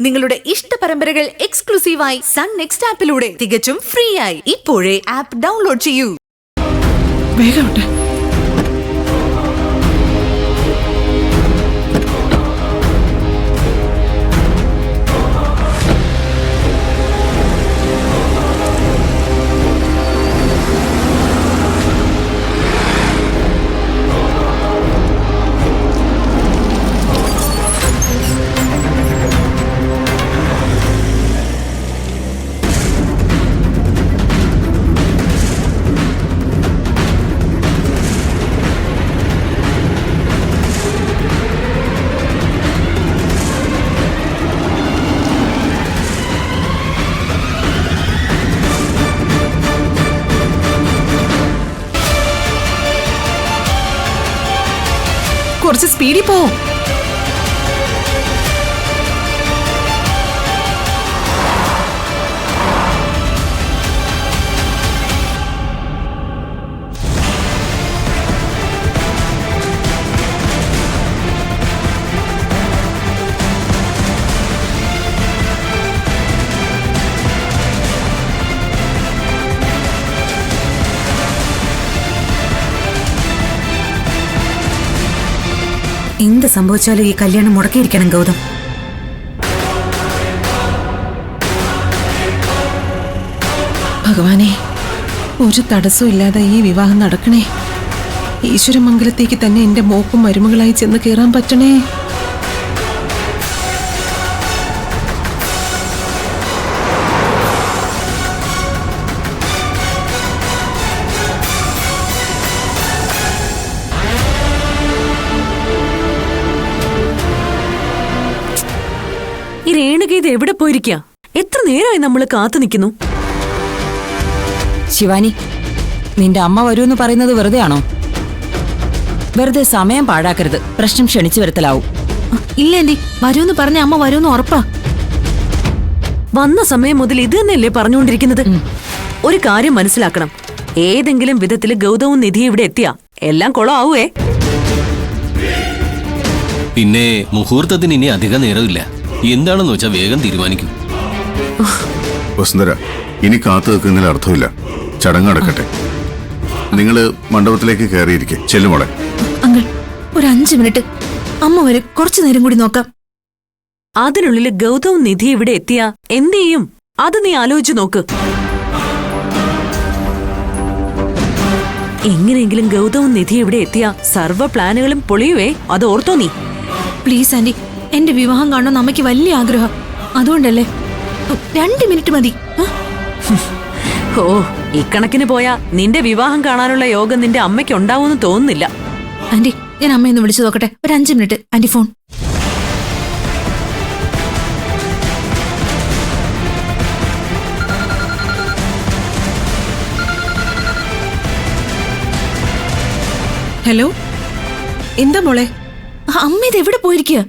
നിങ്ങളുടെ ഇഷ്ട പരമ്പരകൾ എക്സ്ക്ലൂസീവായി സൺ നെക്സ്റ്റ് ആപ്പിലൂടെ തികച്ചും ഫ്രീ ആയി ഇപ്പോഴേ ആപ്പ് ഡൗൺലോഡ് ചെയ്യൂ. വേഗം കുറച്ച് സ്പീഡിൽ പോ. എന്ത് സംഭവിച്ചാലും ഈ കല്യാണം മുടക്കിയിരിക്കണം ഗൗതം. ഭഗവാനെ, ഒരു തടസ്സവും ഇല്ലാതെ ഈ വിവാഹം നടക്കണേ. ഈശ്വരമംഗലത്തേക്ക് തന്നെ എന്റെ മോക്കും മരുമകളായി ചെന്ന് കയറാൻ പറ്റണേ. ഈ രേണുക ഇത് എവിടെ പോയിരിക്കാ? എത്ര നേരമായി നമ്മൾ കാത്തു നിൽക്കുന്നു. ശിവാനി, നിന്റെ അമ്മ വരൂന്ന് പറയുന്നത് വെറുതെ ആണോ? വെറുതെ സമയം പാഴാക്കരുത്. പ്രശ്നം ക്ഷണിച്ചു വരുത്തലാവും. ഇല്ല ആന്റി, വരൂന്ന് പറഞ്ഞ അമ്മ വരൂന്ന് ഉറപ്പാ. വന്ന സമയം മുതൽ ഇത് തന്നെയല്ലേ പറഞ്ഞുകൊണ്ടിരിക്കുന്നത്. ഒരു കാര്യം മനസ്സിലാക്കണം, ഏതെങ്കിലും വിധത്തില് ഗൗതവും നിധി ഇവിടെ എത്തിയാ എല്ലാം കുളമാവേ. പിന്നെ മുഹൂർത്തത്തിന് ഇനി അധിക നേരമില്ല. എന്താണെന്ന് വെച്ചാൽ വേഗം തീരുമാനിക്കും. വസുന്ധര, ഇനി കാത്തു നിൽക്കുന്നതിൽ അർത്ഥമില്ല. ചടങ്ങ് നടക്കട്ടെ. നിങ്ങള് മണ്ഡപത്തിലേക്ക് കയറിയിരിക്കെ. ചെല്ലുമോളെ. അങ്കിൾ, ഒരു 5 മിനിറ്റ് അമ്മ വരെ കുറച്ചു നേരം കൂടി നോക്കാം. അതിനുള്ളില് ഗൗതവും നിധി ഇവിടെ എത്തിയാ എന്ത് ചെയ്യും? അത് നീ ആലോചിച്ചു നോക്ക്. എങ്ങനെയെങ്കിലും ഗൗതവും നിധി ഇവിടെ എത്തിയാ സർവ്വ പ്ലാനുകളും പൊളിയുവേ. അത് ഓർത്തോ നീ. പ്ലീസ് ആന്റി, എന്റെ വിവാഹം കാണണമെന്ന് അമ്മയ്ക്ക് വലിയ ആഗ്രഹം. അതുകൊണ്ടല്ലേ 2 മിനിറ്റ് മതി. ഓ, ഇക്കണക്കിന് പോയാ നിന്റെ വിവാഹം കാണാനുള്ള യോഗം നിന്റെ അമ്മയ്ക്ക് ഉണ്ടാവുമെന്ന് തോന്നുന്നില്ല. ആന്റി, ഞാൻ അമ്മയൊന്ന് വിളിച്ചു നോക്കട്ടെ. ഒരു 5 മിനിറ്റ് ആന്റി. ഫോൺ. ഹലോ, എന്താ മോളെ? അമ്മ ഇത് എവിടെ പോയിരിക്കുക?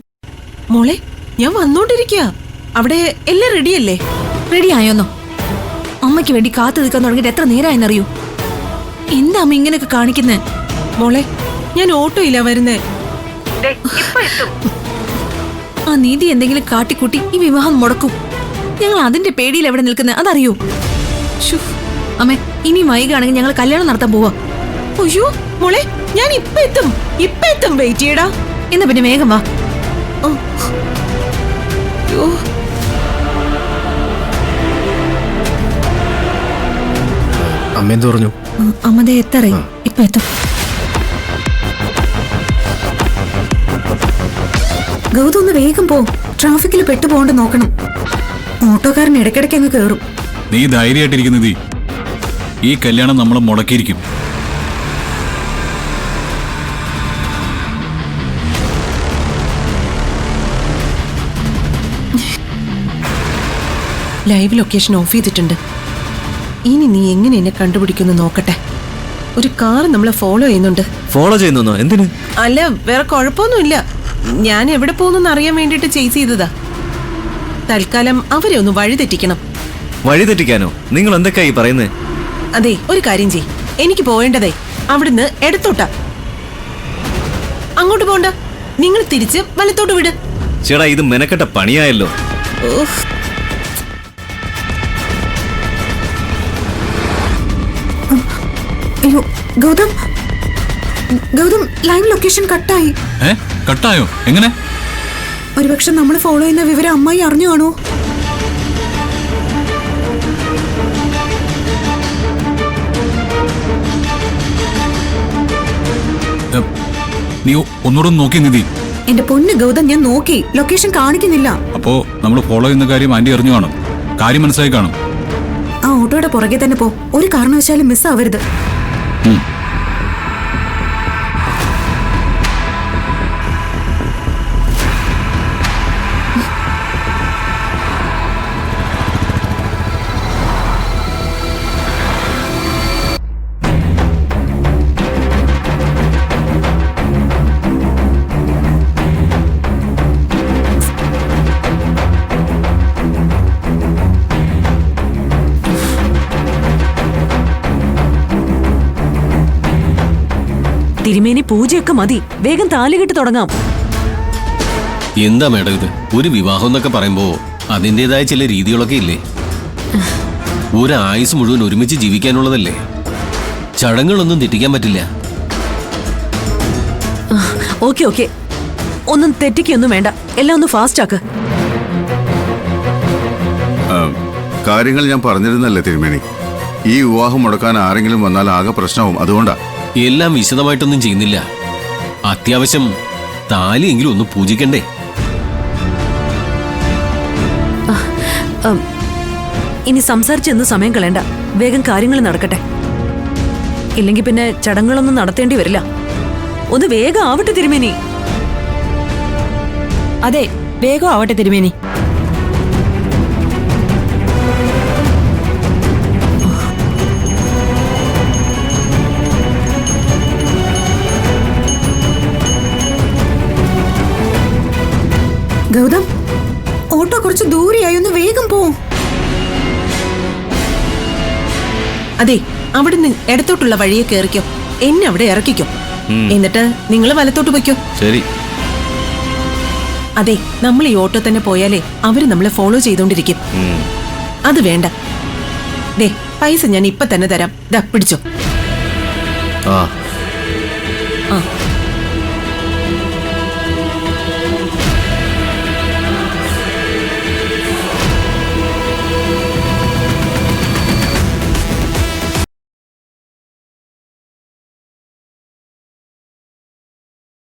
മോളെ, ഞാൻ വന്നോണ്ടിരിക്കുക. അവിടെ എല്ലാം റെഡിയല്ലേ? റെഡി ആയോന്നോ? അമ്മയ്ക്ക് വേണ്ടി കാത്തു നിൽക്കാൻ തുടങ്ങിയിട്ട് എത്ര നേരമായെന്നറിയൂ. എന്താ അമ്മ ഇങ്ങനെയൊക്കെ കാണിക്കുന്നേ? മോളെ, ഞാൻ ഓട്ടോയില്ല വരുന്നേ. ആ നീതി എന്തെങ്കിലും കാട്ടിക്കൂട്ടി ഈ വിവാഹം മുടക്കും. ഞങ്ങൾ അതിന്റെ പേടിയിൽ എവിടെ നിൽക്കുന്നത് അതറിയോ? അമ്മേ, ഇനി വൈകാണെങ്കിൽ ഞങ്ങൾ കല്യാണം നടത്താൻ പോവാ. അയ്യോ മോളെ, ഞാൻ ഇപ്പൊ എത്തും. വെയിറ്റ് ചെയ്യടാ. എന്നാ പിന്നെ വേഗം വാ. അമ്മ എന്ത് പറഞ്ഞു? അമ്മതേ എത്തറിയും. ഇപ്പൊ എത്തും. ഗൗതം, ഒന്ന് വേഗം പോ. ട്രാഫിക്കിൽ പെട്ടുപോകണ്ട് നോക്കണം. ഓട്ടോക്കാരൻ ഇടയ്ക്കിടയ്ക്ക് അങ്ങ് കയറും. നീ ധൈര്യമായിട്ടിരിക്കുന്നത്. ഈ കല്യാണം നമ്മൾ മുടക്കിയിരിക്കും. ലൈവ് ലൊക്കേഷൻ ഓഫ് ചെയ്തിട്ടുണ്ട്. ഇനി നീ എങ്ങനെ എന്നെ കണ്ടുപിടിക്കുന്നു നോക്കട്ടെ. ഒരു കാർ നമ്മളെ ഫോളോ ചെയ്യുന്നുണ്ട്. ഫോളോ ചെയ്യുന്നോ? എന്തിന്? അല്ല, വേറെ കുഴപ്പമൊന്നുമില്ല. ഞാൻ എവിടെ പോകുന്നു അറിയാൻ വേണ്ടിട്ട് ചെയ്സ് ചെയ്തതാ. തൽക്കാലം അവരെ ഒന്ന് വഴിതെറ്റിക്കണം. വഴിതെറ്റിക്കാനോ? നിങ്ങൾ എന്തൊക്കെയായി പറയുന്നേ? അതെ, ഒരു കാര്യം ചെയ്. എനിക്ക് പോവേണ്ടതേ അവിടുന്ന് ഇടത്തോട്ടാ. അങ്ങോട്ട് പോണ്ട, നിങ്ങൾ തിരിച്ച് വലത്തോട്ട് വിട്. ചേടാ, ഇത് മെനക്കെട്ട പണിയായല്ലോ. ഉഫ്. അയ്യോ ഗൗതം ഗൗതം ലൈവ് ലൊക്കേഷൻ കട്ടായി. കട്ടായോ? എങ്ങനെ? ഒരുപക്ഷെ നമ്മൾ ഫോളോ ചെയ്യുന്ന വിവരം അമ്മായി അറിഞ്ഞു കാണോ? നീ ഒന്നുകൂടെ നോക്കി നിധി. എന്റെ പൊന്ന് ഗൗതം, ഞാൻ നോക്കി, ലൊക്കേഷൻ കാണിക്കുന്നില്ല. അപ്പോ നമ്മൾ ഫോളോ ചെയ്യുന്ന കാര്യം ആന്റി അറിഞ്ഞു കാണും, കാര്യം മനസ്സിലായി കാണും. ആ ഓട്ടോയുടെ പുറകെ തന്നെ പോ, ഒരു കാരണവശാലും മിസ് ആവരുത്. തിരുമേനി പൂജയൊക്കെ മതി, വേഗം താലികെട്ട് തുടങ്ങാം. എന്താ മേഡം ഇത്? ഒരു വിവാഹം എന്നൊക്കെ പറയുമ്പോ അതിൻ്റെതായ ചില രീതികളൊക്കെ ഇല്ലേ? ഒരു ആയുസ് മുഴുവൻ ഒരുമിച്ച് ജീവിക്കാനുള്ളതല്ലേ. ചടങ്ങുകളൊന്നും തെറ്റിക്കാൻ പറ്റില്ല. ഓക്കെ ഓക്കെ, ഒന്നും തെറ്റിക്കൊന്നും വേണ്ട, എല്ലാം ഒന്ന് ഫാസ്റ്റ് ആക്ക്. കാര്യങ്ങൾ ഞാൻ പറഞ്ഞിരുന്നല്ലേ തിരുമേനി. ഈ വിവാഹം മുടക്കാൻ ആരെങ്കിലും വന്നാൽ ആകെ പ്രശ്നവും. അതുകൊണ്ടാ എല്ലാം വിശദമായിട്ടൊന്നും ചെയ്യുന്നില്ല. അത്യാവശ്യം താലിയെങ്കിലും ഒന്ന് പൂജിക്കണ്ടേ? ഇനി സംസാരിച്ചെന്ന് സമയം കളയണ്ട, വേഗം കാര്യങ്ങൾ നടക്കട്ടെ. ഇല്ലെങ്കിൽ പിന്നെ ചടങ്ങുകളൊന്നും നടത്തേണ്ടി വരില്ല. ഒന്ന് വേഗം ആവട്ടെ തിരുമേനി. അതെ, വേഗം ആവട്ടെ തിരുമേനി. ഗൗതം, ഓട്ടോ കുറച്ച് ദൂരെയായി, ഒന്ന് വേഗം പോ. അതെ, അവിടുന്ന് ഇടത്തോട്ടുള്ള വഴിയെ കയറിക്കോ, എന്നെ അവിടെ ഇറക്കിക്കോ. എന്നിട്ട് നിങ്ങൾ വലത്തോട്ട് പോയിക്കോ. ശരി. അതെ, നമ്മൾ ഈ ഓട്ടോ തന്നെ പോയാലേ അവര് നമ്മളെ ഫോളോ ചെയ്തോണ്ടിരിക്കും. അത് വേണ്ട. ദേ, പൈസ ഞാൻ ഇപ്പൊ തന്നെ തരാം. ദാ പിടിച്ചോ. ആ ആ